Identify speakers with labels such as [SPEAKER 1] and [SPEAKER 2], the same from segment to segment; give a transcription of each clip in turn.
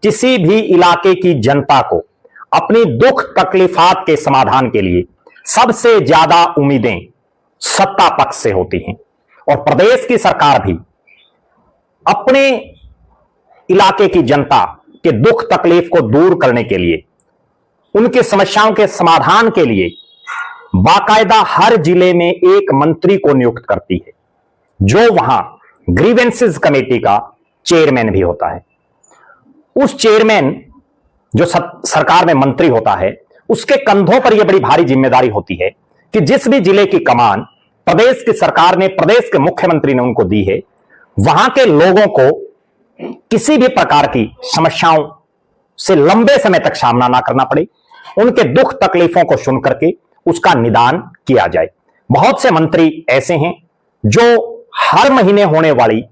[SPEAKER 1] किसी भी इलाके की जनता को अपनी दुख तकलीफात के समाधान के लिए सबसे ज्यादा उम्मीदें सत्ता पक्ष से होती हैं और प्रदेश की सरकार भी अपने इलाके की जनता के दुख तकलीफ को दूर करने के लिए, उनकी समस्याओं के समाधान के लिए बाकायदा हर जिले में एक मंत्री को नियुक्त करती है, जो वहां ग्रीवेंसेस कमेटी का चेयरमैन भी होता है। उस चेयरमैन जो सरकार में मंत्री होता है, उसके कंधों पर यह बड़ी भारी जिम्मेदारी होती है कि जिस भी जिले की कमान प्रदेश की सरकार ने, प्रदेश के मुख्यमंत्री ने उनको दी है, वहां के लोगों को किसी भी प्रकार की समस्याओं से लंबे समय तक सामना ना करना पड़े, उनके दुख तकलीफों को सुन करके उसका निदान किया जाए। बहुत से मंत्री ऐसे हैं जो हर महीने होने वाली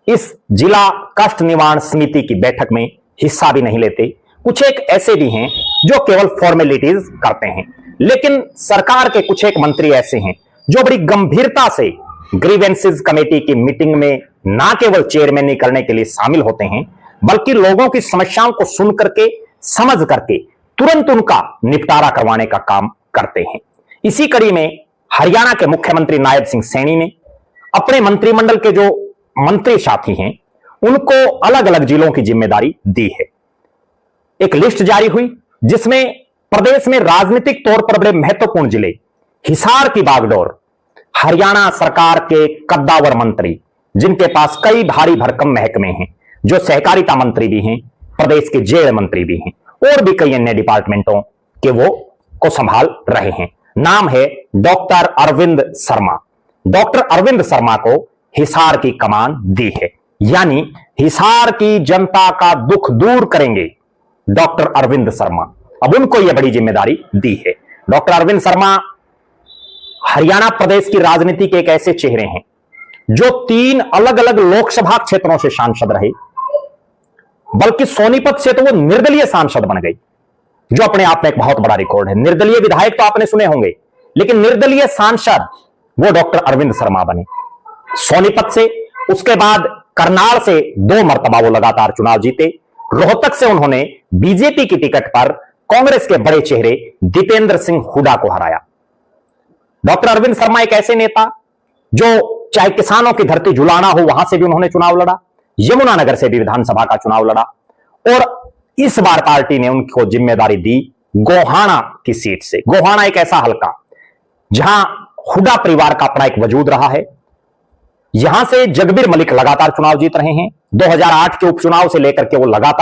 [SPEAKER 1] इस जिला कष्ट निवारण समिति की बैठक में हिस्सा भी नहीं लेते। कुछ एक ऐसे भी हैं जो केवल फॉर्मेलिटीज करते हैं, लेकिन सरकार के कुछ एक मंत्री ऐसे हैं जो बड़ी गंभीरता से ग्रीवेंसेस कमेटी की मीटिंग में ना केवल चेयरमैन करने के लिए शामिल होते हैं, बल्कि लोगों की समस्याओं को सुन करके, समझ करके तुरंत उनका निपटारा करवाने का काम करते हैं। इसी कड़ी में हरियाणा के मुख्यमंत्री नायब सिंह सैनी ने अपने मंत्रिमंडल के जो मंत्री साथी हैं उनको अलग अलग जिलों की जिम्मेदारी दी है। एक लिस्ट जारी हुई जिसमें प्रदेश में राजनीतिक तौर पर बड़े महत्वपूर्ण जिले, हिसार की बागडोर हरियाणा सरकार के कद्दावर मंत्री, जिनके पास कई भारी भरकम महकमे हैं, जो सहकारिता मंत्री भी हैं, प्रदेश के जेल मंत्री भी हैं और भी कई अन्य डिपार्टमेंटों के वो को संभाल रहे हैं। नाम है डॉक्टर अरविंद शर्मा। डॉक्टर अरविंद शर्मा को हिसार की कमान दी है, यानी हिसार की जनता का दुख दूर करेंगे डॉक्टर अरविंद शर्मा। अब उनको यह बड़ी जिम्मेदारी दी है। डॉक्टर अरविंद शर्मा हरियाणा प्रदेश की राजनीति के एक ऐसे चेहरे हैं जो 3 अलग अलग लोकसभा क्षेत्रों से सांसद रहे, बल्कि सोनीपत से तो वो निर्दलीय सांसद बन गई, जो अपने आप में एक बहुत बड़ा रिकॉर्ड है। निर्दलीय विधायक तो आपने सुने होंगे, लेकिन निर्दलीय सांसद वो डॉक्टर अरविंद शर्मा बने सोनीपत से। उसके बाद करनाल से 2 मरतबा वो लगातार चुनाव जीते। रोहतक से उन्होंने बीजेपी की टिकट पर कांग्रेस के बड़े चेहरे दीपेंद्र सिंह हुड्डा को हराया। डॉक्टर अरविंद शर्मा एक ऐसे नेता जो चाहे किसानों की धरती जुलाना हो, वहां से भी उन्होंने चुनाव लड़ा, यमुनानगर से भी विधानसभा का चुनाव लड़ा, और इस बार पार्टी ने उनको जिम्मेदारी दी गोहाना की सीट से। गोहाना एक ऐसा हलका जहां हुड्डा परिवार का अपना एक वजूद रहा है। यहां से जगबीर मलिक लगातार चुनाव जीत रहे हैं। 2008 के उपचुनाव से लेकर के वो लगातार